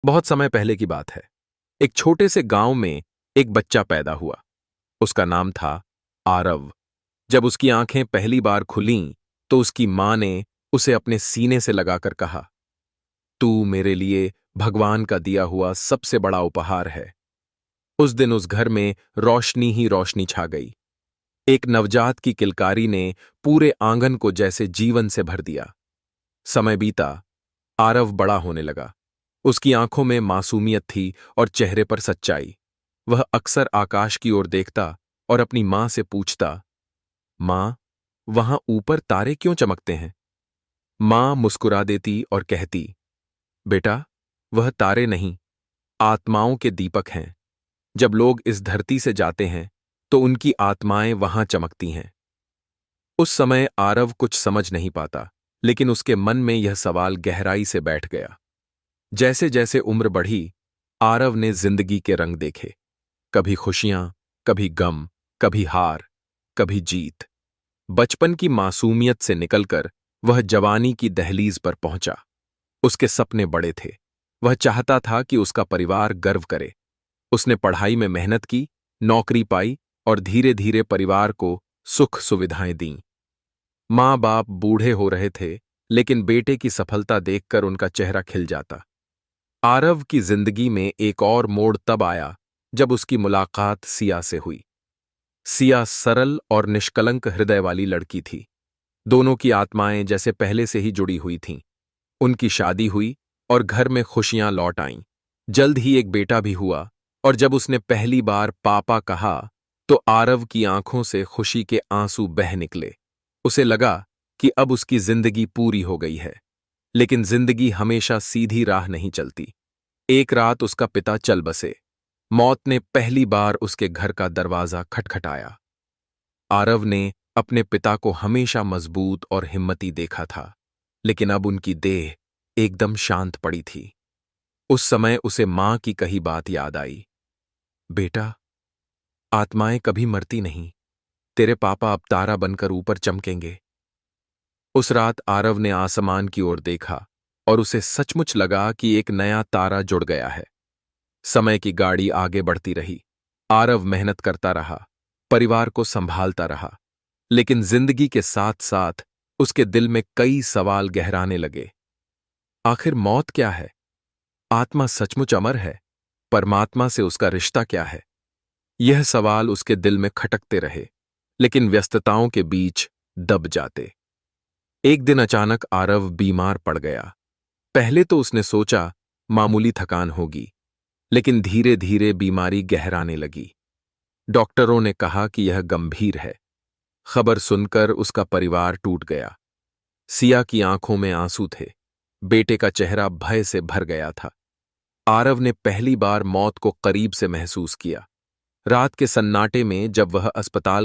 बहुत समय पहले की बात है। एक छोटे से गांव में एक बच्चा पैदा हुआ। उसका नाम था आरव। जब उसकी आंखें पहली बार खुलीं, तो उसकी मां ने उसे अपने सीने से लगाकर कहा, तू मेरे लिए भगवान का दिया हुआ सबसे बड़ा उपहार है। उस दिन उस घर में रोशनी ही रोशनी छा गई। एक नवजात की किलकारी ने पूरे आंगन को जैसे जीवन से भर दिया। समय बीता, आरव बड़ा होने लगा। उसकी आंखों में मासूमियत थी और चेहरे पर सच्चाई। वह अक्सर आकाश की ओर देखता और अपनी मां से पूछता, मां, वहां ऊपर तारे क्यों चमकते हैं? मां मुस्कुरा देती और कहती, बेटा, वह तारे नहीं, आत्माओं के दीपक हैं। जब लोग इस धरती से जाते हैं, तो उनकी आत्माएं वहां चमकती हैं। उस समय आरव कुछ समझ नहीं पाता, लेकिन उसके मन में यह सवाल गहराई से बैठ गया। जैसे जैसे उम्र बढ़ी, आरव ने जिंदगी के रंग देखे। कभी खुशियां, कभी गम, कभी हार, कभी जीत। बचपन की मासूमियत से निकलकर वह जवानी की दहलीज पर पहुंचा। उसके सपने बड़े थे। वह चाहता था कि उसका परिवार गर्व करे। उसने पढ़ाई में मेहनत की, नौकरी पाई और धीरे धीरे परिवार को सुख सुविधाएं दीं। माँ बाप बूढ़े हो रहे थे, लेकिन बेटे की सफलता देखकर उनका चेहरा खिल जाता। आरव की जिंदगी में एक और मोड़ तब आया जब उसकी मुलाकात सिया से हुई। सिया सरल और निष्कलंक हृदय वाली लड़की थी। दोनों की आत्माएं जैसे पहले से ही जुड़ी हुई थीं। उनकी शादी हुई और घर में खुशियां लौट आईं। जल्द ही एक बेटा भी हुआ, और जब उसने पहली बार पापा कहा, तो आरव की आंखों से खुशी के आंसू बह निकले। उसे लगा कि अब उसकी जिंदगी पूरी हो गई है। लेकिन जिंदगी हमेशा सीधी राह नहीं चलती। एक रात उसका पिता चल बसे। मौत ने पहली बार उसके घर का दरवाजा खटखटाया। आरव ने अपने पिता को हमेशा मजबूत और हिम्मती देखा था, लेकिन अब उनकी देह एकदम शांत पड़ी थी। उस समय उसे मां की कही बात याद आई, बेटा, आत्माएं कभी मरती नहीं। तेरे पापा अब तारा बनकर ऊपर चमकेंगे। उस रात आरव ने आसमान की ओर देखा और उसे सचमुच लगा कि एक नया तारा जुड़ गया है। समय की गाड़ी आगे बढ़ती रही। आरव मेहनत करता रहा, परिवार को संभालता रहा, लेकिन जिंदगी के साथ साथ उसके दिल में कई सवाल गहराने लगे। आखिर मौत क्या है? आत्मा सचमुच अमर है? परमात्मा से उसका रिश्ता क्या है? यह सवाल उसके दिल में खटकते रहे, लेकिन व्यस्तताओं के बीच दब जाते। एक दिन अचानक आरव बीमार पड़ गया। पहले तो उसने सोचा मामूली थकान होगी, लेकिन धीरे धीरे बीमारी गहराने लगी। डॉक्टरों ने कहा कि यह गंभीर है। खबर सुनकर उसका परिवार टूट गया। सिया की आंखों में आंसू थे। बेटे का चेहरा भय से भर गया था। आरव ने पहली बार मौत को करीब से महसूस किया। रात के सन्नाटे में जब वह अस्पताल